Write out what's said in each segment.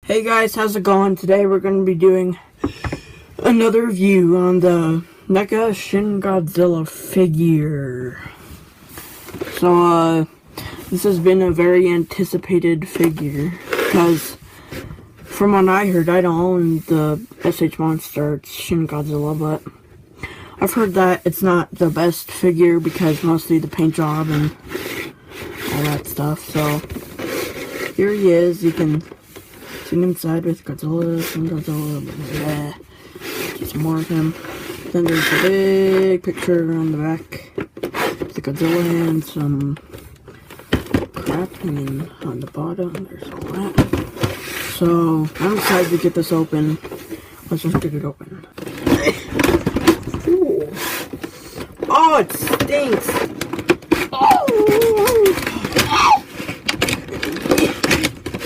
Hey guys, how's it going? Today we're going to be doing another review on the NECA Shin Godzilla figure. So, this has been a very anticipated figure, because from what I heard, I don't own the SH Monster, it's Shin Godzilla, but I've heard that it's not the best figure because mostly the paint job and all that stuff. So, here he is. You can see him inside with Godzilla, Shin Godzilla, blah, blah, blah. Get some more of him. Then there's a big picture on the back of the Godzilla and some crap, and then on the bottom there's all that. So I'm excited to get this open. Let's just get it open. Ooh. Oh, it stinks!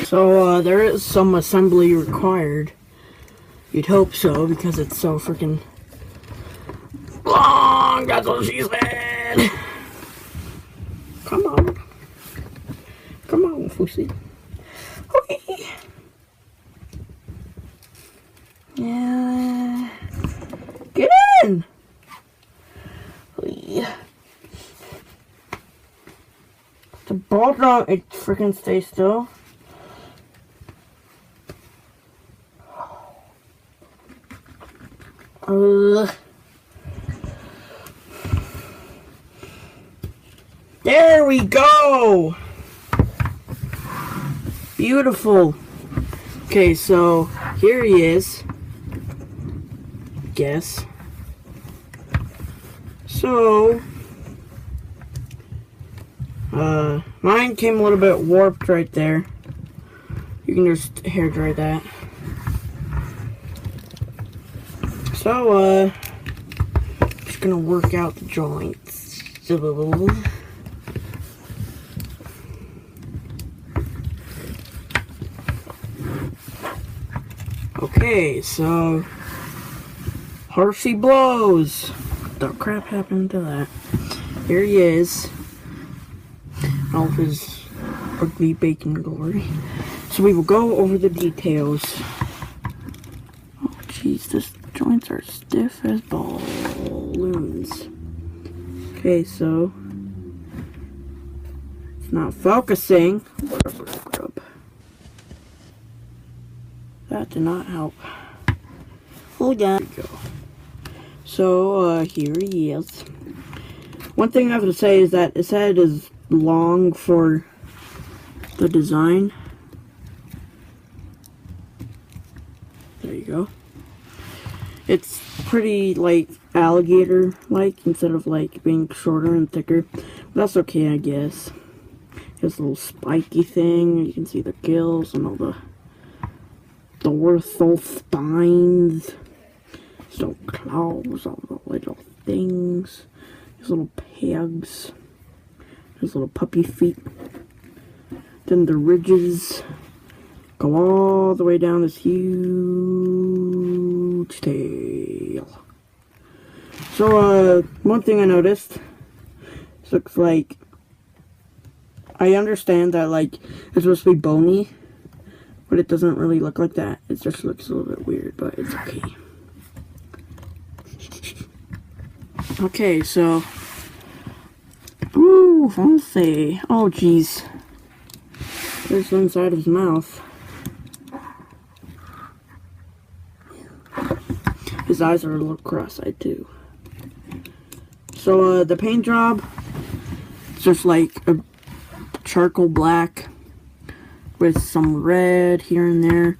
So there is some assembly required. You'd hope so, because it's so freaking long. That's what she said. Come on. Come on, Fousey. Okay. Yeah. Get in! Yeah. The ball don't it freaking stay still. There we go! Beautiful. Okay, so here he is. Guess. So, mine came a little bit warped right there. You can just hair dry that. So, just gonna work out the joints. Okay, so Harshy blows. What the crap happened to that? Here he is. All of his ugly bacon glory. So we will go over the details. Oh jeez, this joints are stiff as balloons. Okay, so it's not focusing. That did not help. Hold on. There we go. So here he is. One thing I have to say is that his head is long for the design. There you go. It's pretty, like, alligator-like, instead of, like, being shorter and thicker. But that's okay, I guess. There's a little spiky thing. You can see the gills and all the dorsal spines. So claws, all the little things. These little pegs. There's little puppy feet. Then the ridges go all the way down this huge tail. So, one thing I noticed, this looks like, I understand that, like, it's supposed to be bony, but it doesn't really look like that. It just looks a little bit weird, but it's okay. Okay, so, ooh, let's see. Oh, jeez. There's the inside of his mouth. His eyes are a little cross-eyed too. So the paint job, it's just like a charcoal black with some red here and there.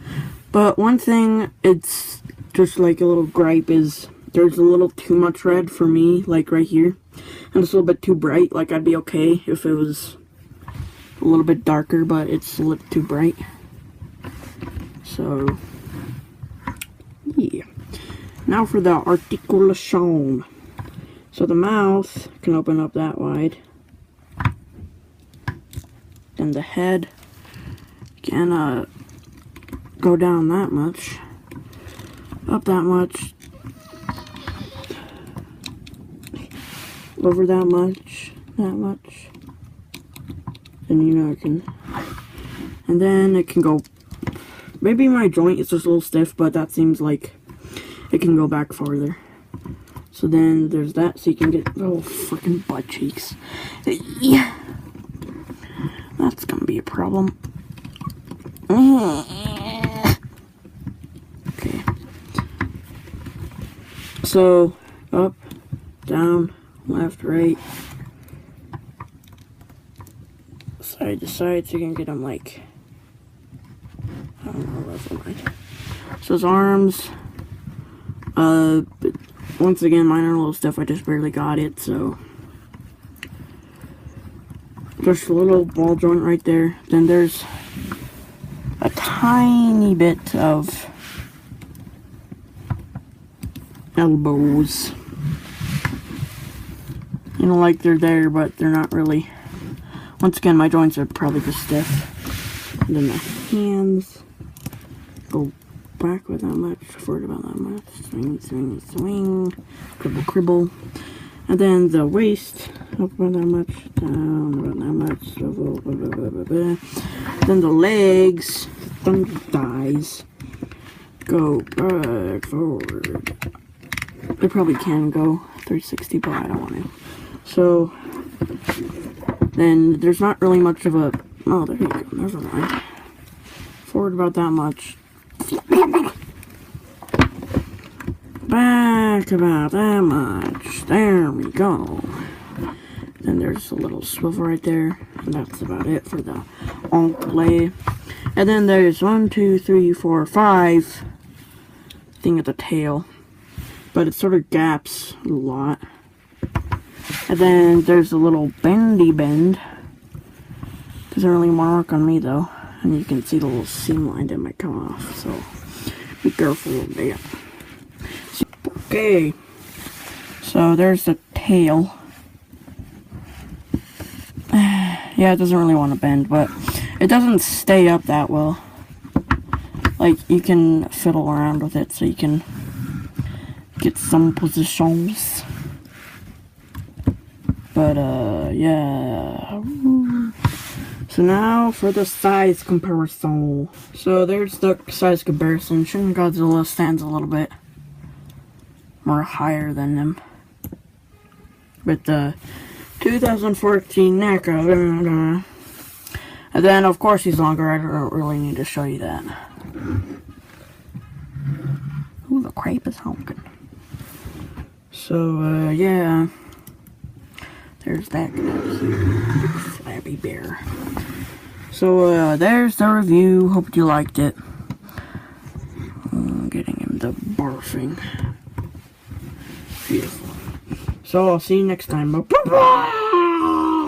But one thing, it's just like a little gripe, is there's a little too much red for me, like right here. And it's a little bit too bright. Like, I'd be okay if it was a little bit darker, but it's a little too bright. So, yeah. Now for the articulation. So the mouth can open up that wide. Then the head can go down that much. Up that much. Over that much. That much. Then you know it can. And then it can go Maybe my joint is just a little stiff, but that seems like it can go back farther. So then there's that, so you can get little freaking butt cheeks. Yeah. That's gonna be a problem. Okay. So, up, down, left, right, side to side, so you can get them like, I don't know, level line. So his arms, but once again, mine are a little stiff, I just barely got it, so. Just a little ball joint right there. Then there's a tiny bit of elbows. You know, like they're there, but they're not really. Once again, my joints are probably just stiff. And then the hands go backward that much, forward about that much, swing, swing, swing, cribble, cribble. And then the waist, up about that much, down about that much, blah, blah, blah, blah, blah. Then the legs, then the thighs, go back, forward. They probably can go 360, but I don't want to. So, then there's not really much of a, oh, there you go, never mind. Forward about that much. Back about that much. There we go. Then there's a little swivel right there. And that's about it for the lay. And then there's 1, 2, 3, 4, 5 thing at the tail. But it sort of gaps a lot. And then there's a little bendy bend. Doesn't really want to work on me though. And you can see the little seam line that might come off. So be careful with that. Okay. So there's the tail. Yeah, it doesn't really want to bend, but it doesn't stay up that well. Like, you can fiddle around with it so you can get some positions. But, yeah. So now for the size comparison. So there's the size comparison. Shin Godzilla stands a little bit more higher than them. But the 2014 NECA. And then, of course, he's longer. I don't really need to show you that. Ooh, the crepe is honking. So, yeah. There's that guy. Flabby bear. So, there's the review. Hope you liked it. Getting him the barfing. Beautiful. So, I'll see you next time. Bye-bye!